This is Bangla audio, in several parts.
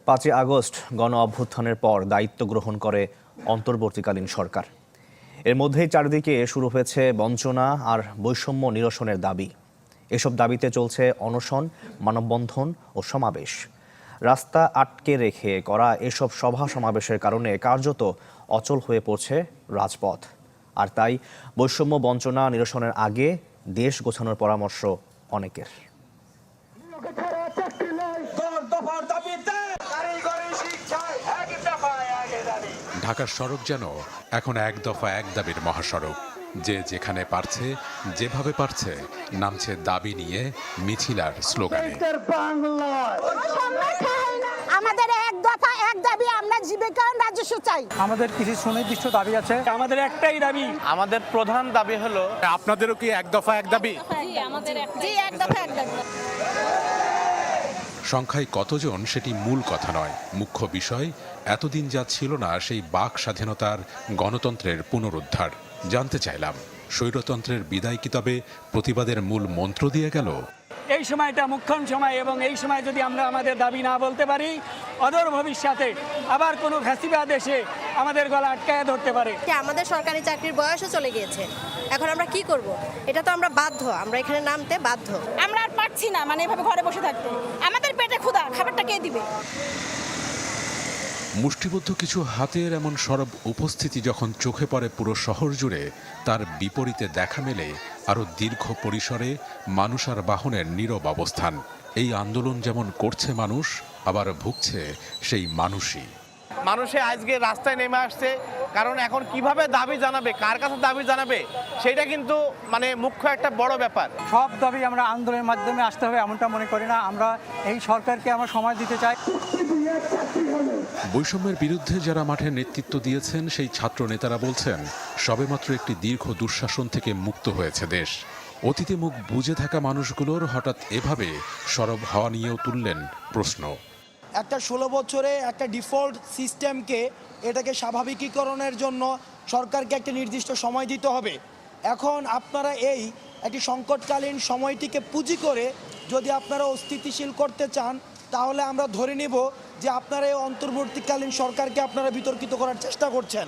5ই আগস্ট গণ অভ্যুত্থানের পর দায়িত্ব গ্রহণ করে অন্তর্বর্তীকালীন সরকার। এর মধ্যেই চারদিকে শুরু হয়েছে বঞ্চনা আর বৈষম্য নিরসনের দাবি। এসব দাবিতে চলছে অনশন, মানববন্ধন ও সমাবেশ। রাস্তা আটকে রেখে করা এসব সভা সমাবেশের কারণে কার্যত অচল হয়ে পড়ছে রাজপথ। আর তাই বৈষম্য বঞ্চনা নিরসনের আগে দেশ গোছানোর পরামর্শ অনেকের। ঢাকার সড়ক যেন এখন এক দফা এক দাবির মহাসড়ক। যে যেখানে পারছে, যেভাবে পারছে নামছে দাবি নিয়ে মিছিল আর স্লোগানে। আমাদের এক দফা এক দাবি, আমরা জীবিকা রাজস্ব চাই। আমাদের কিছু সুনির্দিষ্ট দাবি আছে। আমাদের একটাই দাবি, আমাদের প্রধান দাবি হলো আপনাদেরও কি এক দফা এক দাবি? এক দফা এক দাবি। সংখ্যায় কতজন সেটি মূল কথা নয়, মুখ্য বিষয় এতদিন যা ছিল না সেই বাক স্বাধীনতার, গণতন্ত্রের পুনরুদ্ধার। জানতে চাইলাম, স্বৈরতন্ত্রের বিদায় কি তবে প্রতিবাদের মূল মন্ত্র দিয়ে গেল? এই সময়টা মুখ্যম সময়, এবং এই সময় যদি আমরা আমাদের দাবি না বলতে পারি, অদূর ভবিষ্যতে আবার কোনো ফ্যাসিবাদ এসে আমাদের গলা আটকায় ধরতে পারে। আমাদের সরকারি চাকরির বয়সও চলে গিয়েছে, এখন আমরা কি করব? এটা তো আমরা বাধ্য, আমরা এখানে নামতে বাধ্য। আমরা আর পারছি না এভাবে ঘরে বসে থাকতে। আমাদের পেটে ক্ষুধা, খাবারটা কে দিবে? মুষ্টিবদ্ধ কিছু হাতের এমন সরব উপস্থিতি যখন চোখে পড়ে পুরো শহর জুড়ে, তার বিপরীতে দেখা মেলে আরও দীর্ঘ পরিসরে মানুষ আর বাহনের নীরব অবস্থান। এই আন্দোলন যেমন করছে মানুষ, আবার ভুগছে সেই মানুষই। মানুষে আজকে রাস্তায় নেমে আসছে, কারণ এখন কিভাবে দাবি জানাবে, কার কাছে দাবি জানাবে, সেটা কিন্তু মুখ্য একটা বড় ব্যাপার। সব দাবি আমরা আন্দোলনের মাধ্যমে আসতে হবে এমনটা মনে করি না। আমরা এই সরকারকে আমরা সময় দিতে চাই। বৈষম্যের বিরুদ্ধে যারা মাঠে নেতৃত্ব দিয়েছেন সেই ছাত্র নেতারা বলছেন, সবেমাত্র একটি দীর্ঘ দুঃশাসন থেকে মুক্ত হয়েছে দেশ। অতীতে মুখ বুজে থাকা মানুষগুলোর হঠাৎ এভাবে সরব হওয়া নিয়েও তুললেন প্রশ্ন। একটা 16 বছরে একটা ডিফল্ট সিস্টেমকে এটাকে স্বাভাবিকীকরণের জন্য সরকারকে একটা নির্দিষ্ট সময় দিতে হবে। এখন আপনারা এই একটি সংকটকালীন সময়টিকে পুঁজি করে যদি আপনারা অস্থিতিশীল করতে চান, তাহলে আমরা ধরে নিব যে আপনারা এই অন্তর্বর্তীকালীন সরকারকে আপনারা বিতর্কিত করার চেষ্টা করছেন।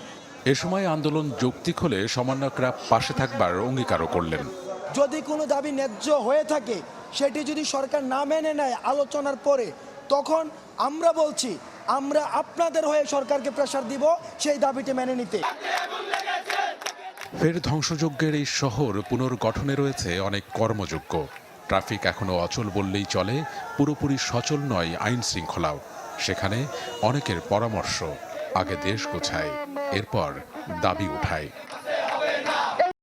এ সময় আন্দোলন যৌক্তিক হলে সমন্বয়করা পাশে থাকবার অঙ্গীকারও করলেন। যদি কোনো দাবি ন্যায্য হয়ে থাকে, সেটি যদি সরকার না মেনে নেয় আলোচনার পরে, তখন আমরা বলছি আমরা আপনাদের হয়ে সরকারকে প্রেসার দিব সেই দাবিটি মেনে নিতে। ফের ধ্বংসযজ্ঞের এই শহর পুনর্গঠনে রয়েছে অনেক কর্মযোগ্য। ট্রাফিক এখনো অচল বললেই চলে, পুরোপুরি সচল নয় আইন শৃঙ্খলাও। সেখানে অনেকের পরামর্শ, আগে দেশ গোছায়, এরপর দাবি উঠায়।